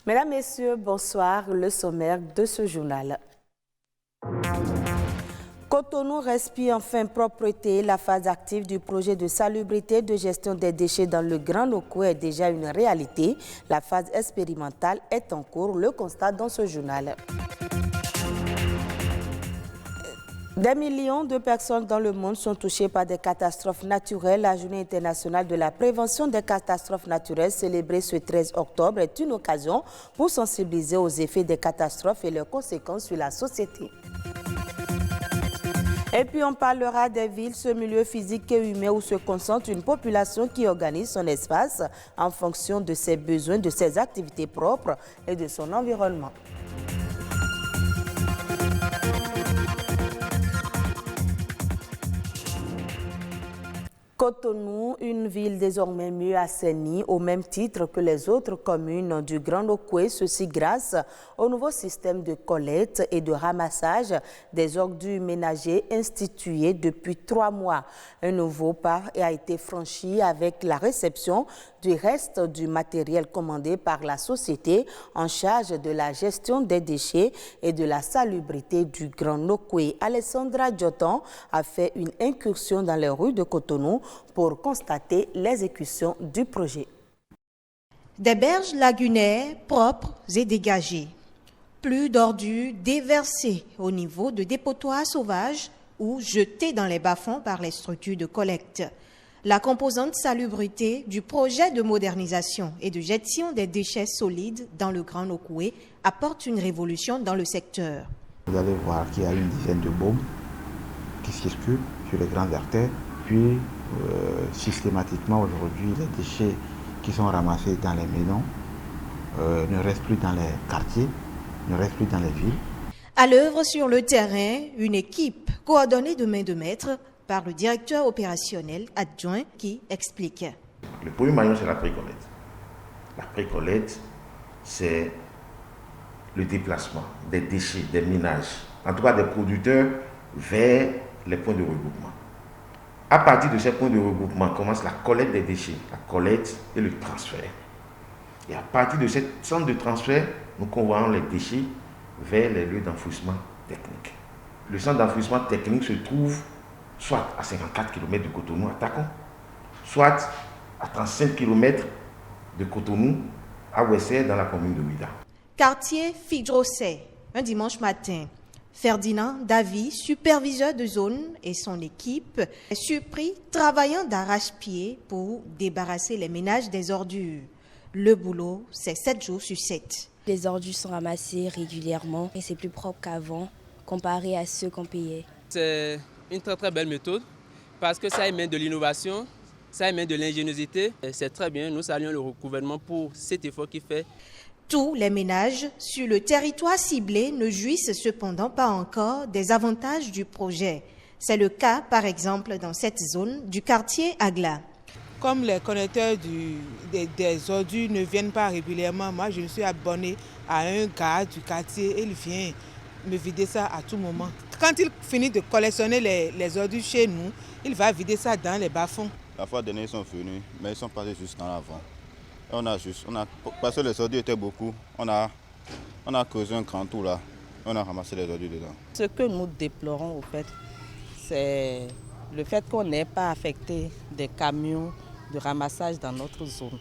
Mesdames, Messieurs, bonsoir. Le sommaire de ce journal. Cotonou respire enfin propreté. La phase active du projet de salubrité de gestion des déchets dans le Grand Locou est déjà une réalité. La phase expérimentale est en cours. Le constat dans ce journal. Des millions de personnes dans le monde sont touchées par des catastrophes naturelles. La Journée internationale de la prévention des catastrophes naturelles, célébrée ce 13 octobre, est une occasion pour sensibiliser aux effets des catastrophes et leurs conséquences sur la société. Et puis on parlera des villes, ce milieu physique et humain où se concentre une population qui organise son espace en fonction de ses besoins, de ses activités propres et de son environnement. Cotonou, une ville désormais mieux assainie au même titre que les autres communes du Grand Locoué, ceci grâce au nouveau système de collecte et de ramassage des ordures ménagers institué depuis 3 mois. Un nouveau pas a été franchi avec la réception du reste du matériel commandé par la société en charge de la gestion des déchets et de la salubrité du Grand Locoué. Alessandra Dioton a fait une incursion dans les rues de Cotonou pour constater l'exécution du projet. Des berges lagunaires propres et dégagées. Plus d'ordures déversées au niveau de dépotoirs sauvages ou jetées dans les bas-fonds par les structures de collecte. La composante salubrité du projet de modernisation et de gestion des déchets solides dans le Grand Locoué apporte une révolution dans le secteur. Vous allez voir qu'il y a une dizaine de baumes qui circulent sur les grandes artères. Puis, systématiquement, aujourd'hui, les déchets qui sont ramassés dans les maisons ne restent plus dans les quartiers, ne restent plus dans les villes. À l'œuvre sur le terrain, une équipe coordonnée de main de maître par le directeur opérationnel adjoint qui explique. Le premier maillon, c'est la pré-collecte. La pré-collecte, c'est le déplacement des déchets, des ménages, en tout cas des producteurs, vers les points de regroupement. À partir de ces points de regroupement commence la collecte des déchets, la collecte et le transfert. Et à partir de ce centre de transfert, nous convoyons les déchets vers les lieux d'enfouissement technique. Le centre d'enfouissement technique se trouve soit à 54 km de Cotonou à Tacon, soit à 35 km de Cotonou à Ouessé dans la commune de Ouida. Quartier Fidrosset, un dimanche matin. Ferdinand Davy, superviseur de zone, et son équipe est surpris travaillant d'arrache-pied pour débarrasser les ménages des ordures. Le boulot, c'est 7 jours sur 7. Les ordures sont ramassées régulièrement et c'est plus propre qu'avant comparé à ceux qu'on payait. C'est une très belle méthode parce que ça émane de l'innovation, ça émane de l'ingéniosité. C'est très bien, nous saluons le gouvernement pour cet effort qu'il fait. Tous les ménages sur le territoire ciblé ne jouissent cependant pas encore des avantages du projet. C'est le cas, par exemple, dans cette zone du quartier Agla. Comme les connecteurs des ordures ne viennent pas régulièrement, moi je me suis abonné à un gars du quartier et il vient me vider ça à tout moment. Quand il finit de collectionner les ordures chez nous, il va vider ça dans les bas-fonds. La fois dernière, ils sont venus, mais ils sont passés juste dans l'avant. Parce que les ordures étaient beaucoup, on a creusé un grand trou là, on a ramassé les ordures dedans. Ce que nous déplorons au fait, c'est le fait qu'on n'ait pas affecté des camions de ramassage dans notre zone.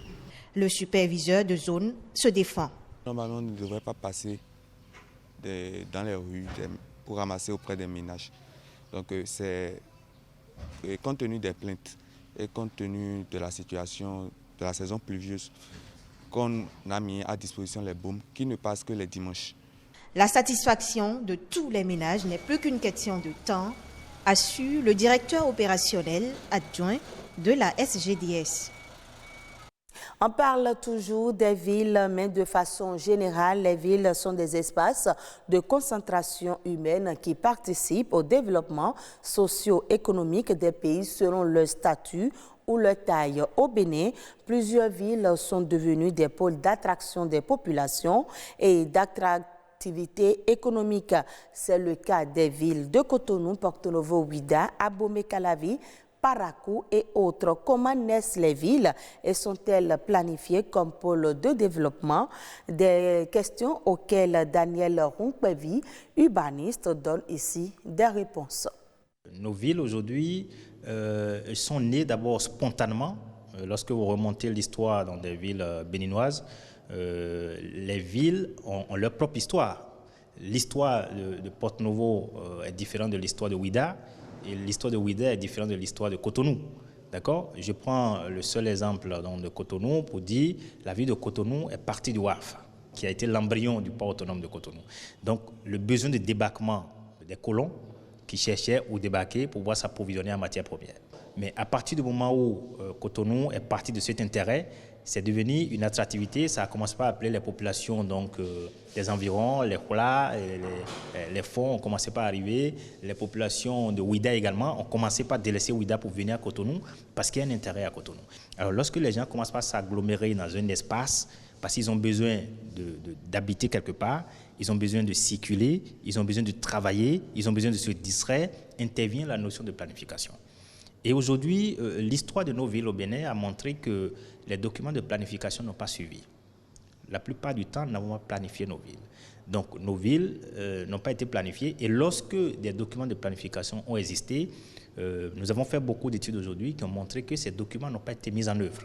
Le superviseur de zone se défend. Normalement, on ne devrait pas passer dans les rues pour ramasser auprès des ménages. Donc c'est compte tenu des plaintes et compte tenu de la situation de la saison pluvieuse qu'on a mis à disposition les baumes qui ne passent que les dimanches. La satisfaction de tous les ménages n'est plus qu'une question de temps, assure le directeur opérationnel adjoint de la SGDS. On parle toujours des villes, mais de façon générale, les villes sont des espaces de concentration humaine qui participent au développement socio-économique des pays selon leur statut ou leur taille. Au Bénin, plusieurs villes sont devenues des pôles d'attraction des populations et activité économique. C'est le cas des villes de Cotonou, Porto Novo, Ouidah, Abomey-Calavi, Parakou et autres. Comment naissent les villes et sont-elles planifiées comme pôle de développement? Des questions auxquelles Daniel Runkpevi, urbaniste, donne ici des réponses. Nos villes aujourd'hui sont nées d'abord spontanément. Lorsque vous remontez l'histoire dans des villes béninoises, les villes ont leur propre histoire. L'histoire de Porto Novo est différente de l'histoire de Ouidah. Et l'histoire de Ouidah est différente de l'histoire de Cotonou. D'accord? Je prends le seul exemple de Cotonou pour dire la ville de Cotonou est partie du WAF, qui a été l'embryon du port autonome de Cotonou. Donc, le besoin de débarquement des colons qui cherchaient où débarquer pour pouvoir s'approvisionner en matières premières. Mais à partir du moment où Cotonou est parti de cet intérêt, c'est devenu une attractivité. Ça a commencé par appeler les populations des environs, les Hula, les fonds ont commencé par arriver. Les populations de Ouidah également ont commencé par délaisser Ouidah pour venir à Cotonou parce qu'il y a un intérêt à Cotonou. Alors lorsque les gens commencent par s'agglomérer dans un espace, parce qu'ils ont besoin d'habiter quelque part, ils ont besoin de circuler, ils ont besoin de travailler, ils ont besoin de se distraire, intervient la notion de planification. Et aujourd'hui, l'histoire de nos villes au Bénin a montré que les documents de planification n'ont pas suivi. La plupart du temps, nous n'avons pas planifié nos villes. Donc, nos villes n'ont pas été planifiées. Et lorsque des documents de planification ont existé, nous avons fait beaucoup d'études aujourd'hui qui ont montré que ces documents n'ont pas été mis en œuvre.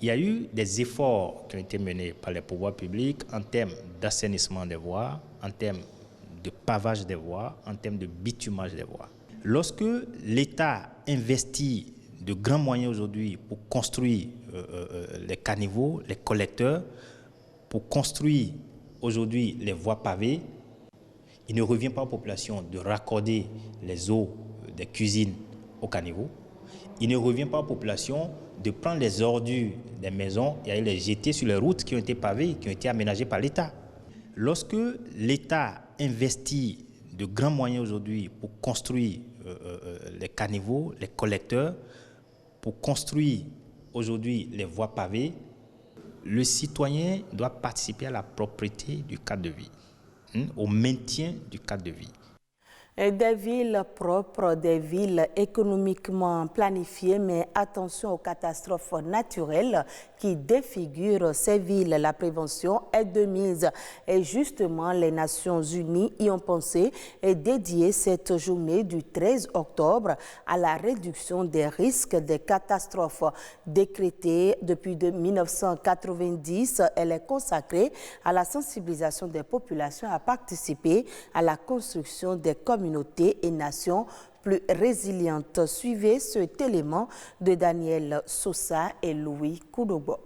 Il y a eu des efforts qui ont été menés par les pouvoirs publics en termes d'assainissement des voies, en termes de pavage des voies, en termes de bitumage des voies. Lorsque l'État investit de grands moyens aujourd'hui pour construire les caniveaux, les collecteurs, pour construire aujourd'hui les voies pavées, il ne revient pas aux populations de raccorder les eaux des cuisines aux caniveaux. Il ne revient pas aux populations de prendre les ordures des maisons et aller les jeter sur les routes qui ont été pavées, qui ont été aménagées par l'État. Lorsque l'État investit de grands moyens aujourd'hui pour construire les caniveaux, les collecteurs, pour construire aujourd'hui les voies pavées, le citoyen doit participer à la propriété du cadre de vie, au maintien du cadre de vie. Des villes propres, des villes économiquement planifiées, mais attention aux catastrophes naturelles qui défigurent ces villes. La prévention est de mise et justement les Nations Unies y ont pensé et dédié cette journée du 13 octobre à la réduction des risques des catastrophes. Décrétée depuis 1990, elle est consacrée à la sensibilisation des populations à participer à la construction des communautés et nations plus résilientes. Suivez cet élément de Daniel Sosa et Louis Koudobo.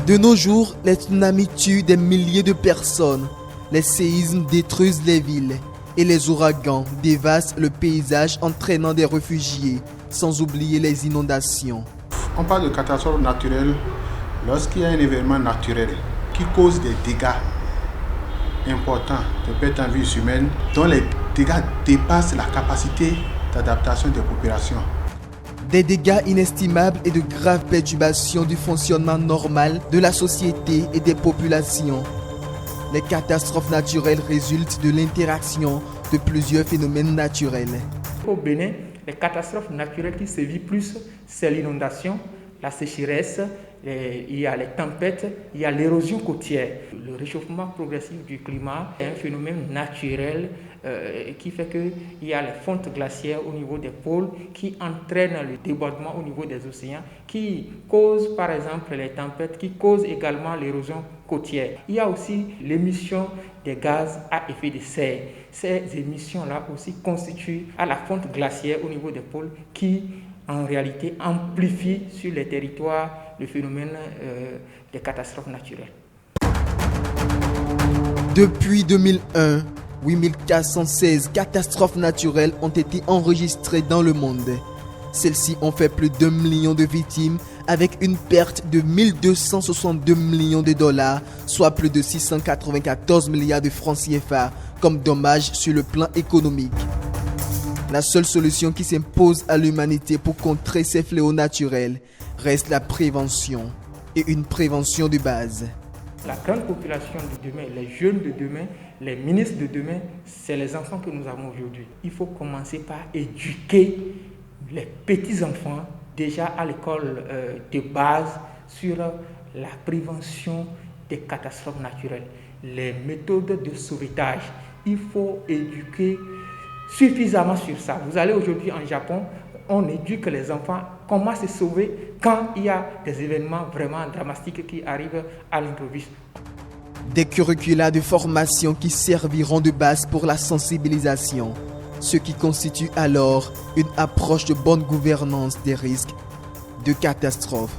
De nos jours, les tsunamis tuent des milliers de personnes, les séismes détruisent les villes et les ouragans dévastent le paysage entraînant des réfugiés, sans oublier les inondations. On parle de catastrophe naturelle lorsqu'il y a un événement naturel qui cause des dégâts importants de perte en vie humaine, dont les dégâts dépassent la capacité d'adaptation des populations. Des dégâts inestimables et de graves perturbations du fonctionnement normal de la société et des populations. Les catastrophes naturelles résultent de l'interaction de plusieurs phénomènes naturels. Au Bénin, les catastrophes naturelles qui sévissent plus, c'est l'inondation, la sécheresse, il y a les tempêtes, il y a l'érosion côtière. Le réchauffement progressif du climat est un phénomène naturel qui fait qu'il y a les fontes glaciaires au niveau des pôles qui entraînent le débordement au niveau des océans, qui causent par exemple les tempêtes, qui causent également l'érosion côtière. Il y a aussi l'émission des gaz à effet de serre. Ces émissions-là aussi constituent à la fonte glaciaire au niveau des pôles qui en réalité amplifie sur les territoires le phénomène des catastrophes naturelles. Depuis 2001, 8416 catastrophes naturelles ont été enregistrées dans le monde. Celles-ci ont fait plus d'1 million de victimes avec une perte de 1262 millions de dollars, soit plus de 694 milliards de francs CFA comme dommage sur le plan économique. La seule solution qui s'impose à l'humanité pour contrer ces fléaux naturels reste la prévention et une prévention de base. La grande population de demain, les jeunes de demain, les ministres de demain, c'est les enfants que nous avons aujourd'hui. Il faut commencer par éduquer les petits-enfants déjà à l'école de base sur la prévention des catastrophes naturelles, les méthodes de sauvetage. Il faut éduquer suffisamment sur ça. Vous allez aujourd'hui en Japon, on éduque les enfants comment se sauver quand il y a des événements vraiment dramatiques qui arrivent à l'improviste. Des curricula de formation qui serviront de base pour la sensibilisation, ce qui constitue alors une approche de bonne gouvernance des risques de catastrophe.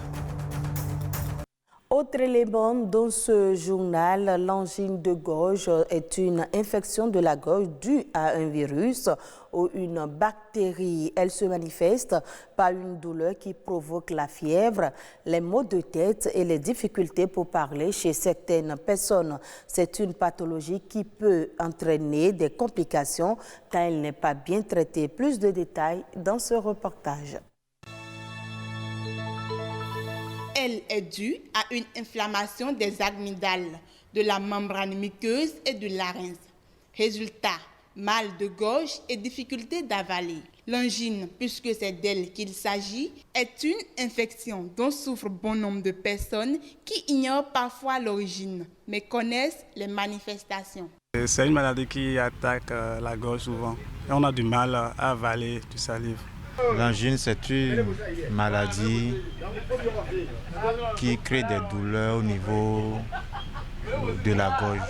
Autre élément dans ce journal, l'angine de gorge est une infection de la gorge due à un virus ou une bactérie. Elle se manifeste par une douleur qui provoque la fièvre, les maux de tête et les difficultés pour parler chez certaines personnes. C'est une pathologie qui peut entraîner des complications quand elle n'est pas bien traitée. Plus de détails dans ce reportage. Elle est due à une inflammation des amygdales, de la membrane muqueuse et du larynx. Résultat, mal de gorge et difficulté d'avaler. L'angine, puisque c'est d'elle qu'il s'agit, est une infection dont souffrent bon nombre de personnes qui ignorent parfois l'origine, mais connaissent les manifestations. C'est une maladie qui attaque la gorge souvent et on a du mal à avaler du salive. L'angine, c'est une maladie qui crée des douleurs au niveau de la gorge.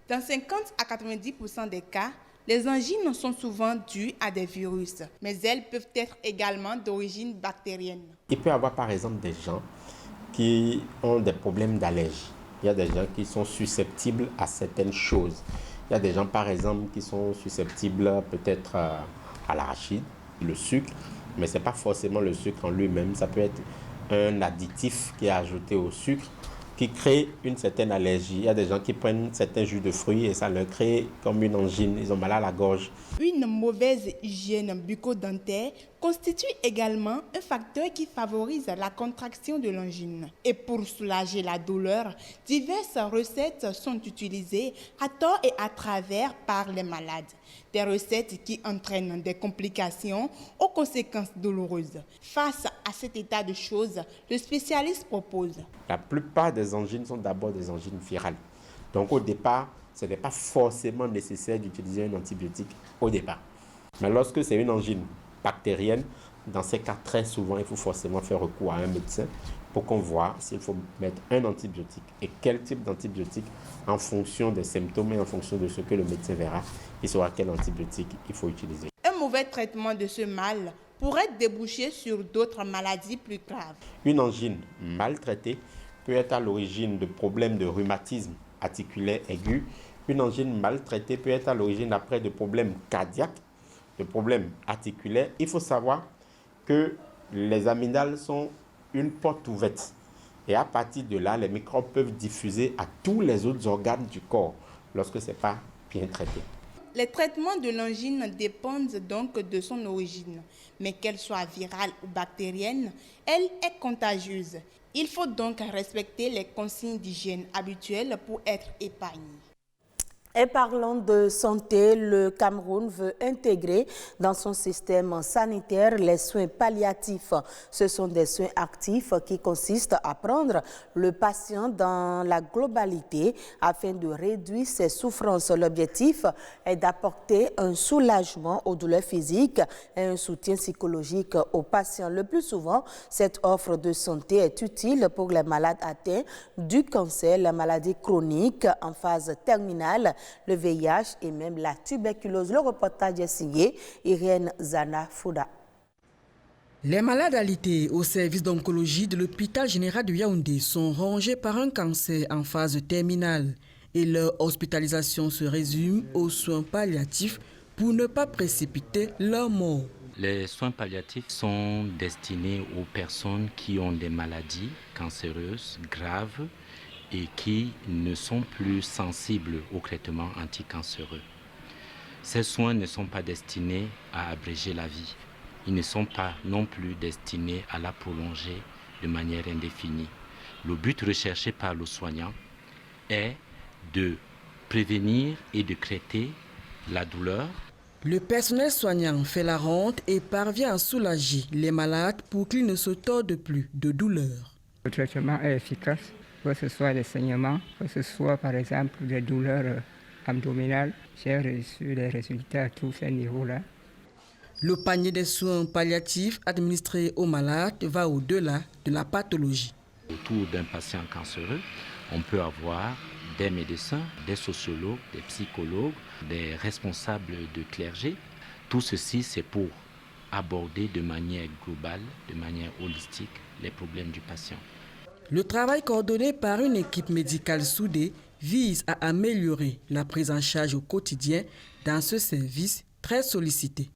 Dans 50 à 90% des cas, les angines sont souvent dues à des virus, mais elles peuvent être également d'origine bactérienne. Il peut y avoir par exemple des gens qui ont des problèmes d'allergie. Il y a des gens qui sont susceptibles à certaines choses. Il y a des gens par exemple qui sont susceptibles peut-être à l'arachide, le sucre, mais ce n'est pas forcément le sucre en lui-même, ça peut être un additif qui est ajouté au sucre qui crée une certaine allergie. Il y a des gens qui prennent certains jus de fruits et ça leur crée comme une angine, ils ont mal à la gorge. Une mauvaise hygiène bucco-dentaire constitue également un facteur qui favorise la contraction de l'angine. Et pour soulager la douleur, diverses recettes sont utilisées à tort et à travers par les malades. Des recettes qui entraînent des complications aux conséquences douloureuses. Face à cet état de choses, le spécialiste propose. La plupart des angines sont d'abord des angines virales. Donc au départ, ce n'est pas forcément nécessaire d'utiliser un antibiotique au départ. Mais lorsque c'est une angine bactérienne, dans ces cas, très souvent, il faut forcément faire recours à un médecin pour qu'on voit s'il faut mettre un antibiotique et quel type d'antibiotique en fonction des symptômes et en fonction de ce que le médecin verra, il saura quel antibiotique il faut utiliser. Un mauvais traitement de ce mal pourrait déboucher sur d'autres maladies plus graves. Une angine mal traitée peut être à l'origine de problèmes de rhumatisme articulaire aigu. Une angine mal traitée peut être à l'origine après de problèmes cardiaques, de problèmes articulaires. Il faut savoir que les amygdales sont une porte ouverte. Et à partir de là, les microbes peuvent diffuser à tous les autres organes du corps lorsque ce n'est pas bien traité. Les traitements de l'angine dépendent donc de son origine. Mais qu'elle soit virale ou bactérienne, elle est contagieuse. Il faut donc respecter les consignes d'hygiène habituelles pour être épargné. Et parlant de santé, le Cameroun veut intégrer dans son système sanitaire les soins palliatifs. Ce sont des soins actifs qui consistent à prendre le patient dans la globalité afin de réduire ses souffrances. L'objectif est d'apporter un soulagement aux douleurs physiques et un soutien psychologique aux patients. Le plus souvent, cette offre de santé est utile pour les malades atteints du cancer, la maladie chronique en phase terminale, le VIH et même la tuberculose. Le reportage est signé Irène Zana Fouda. Les malades alités au service d'oncologie de l'hôpital général de Yaoundé sont rongés par un cancer en phase terminale et leur hospitalisation se résume aux soins palliatifs pour ne pas précipiter leur mort. Les soins palliatifs sont destinés aux personnes qui ont des maladies cancéreuses graves et qui ne sont plus sensibles aux traitements anticancéreux. Ces soins ne sont pas destinés à abréger la vie. Ils ne sont pas non plus destinés à la prolonger de manière indéfinie. Le but recherché par le soignant est de prévenir et de traiter la douleur. Le personnel soignant fait la ronde et parvient à soulager les malades pour qu'ils ne se tordent plus de douleur. Le traitement est efficace, que ce soit des saignements, que ce soit par exemple des douleurs abdominales. J'ai reçu les résultats à tous ces niveaux-là. Le panier des soins palliatifs administrés aux malades va au-delà de la pathologie. Autour d'un patient cancéreux, on peut avoir des médecins, des sociologues, des psychologues, des responsables de clergé. Tout ceci, c'est pour aborder de manière globale, de manière holistique, les problèmes du patient. Le travail coordonné par une équipe médicale soudée vise à améliorer la prise en charge au quotidien dans ce service très sollicité.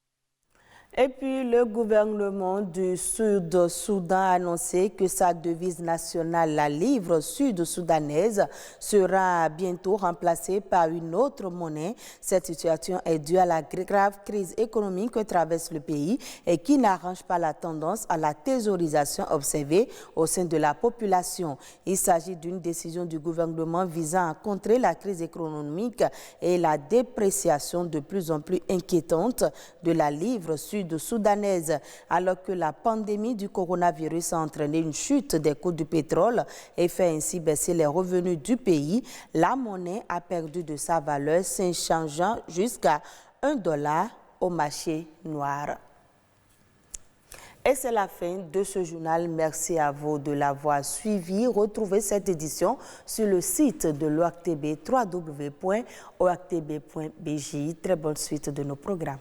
Et puis, le gouvernement du Sud-Soudan a annoncé que sa devise nationale, la livre sud-soudanaise, sera bientôt remplacée par une autre monnaie. Cette situation est due à la grave crise économique que traverse le pays et qui n'arrange pas la tendance à la thésaurisation observée au sein de la population. Il s'agit d'une décision du gouvernement visant à contrer la crise économique et la dépréciation de plus en plus inquiétante de la livre sud-soudanaise, alors que la pandémie du coronavirus a entraîné une chute des coûts du pétrole et fait ainsi baisser les revenus du pays. La monnaie a perdu de sa valeur, s'échangeant jusqu'à $1 au marché noir. Et c'est la fin de ce journal. Merci à vous de l'avoir suivi. Retrouvez cette édition sur le site de l'OACTB, www.oactb.bj. Très bonne suite de nos programmes.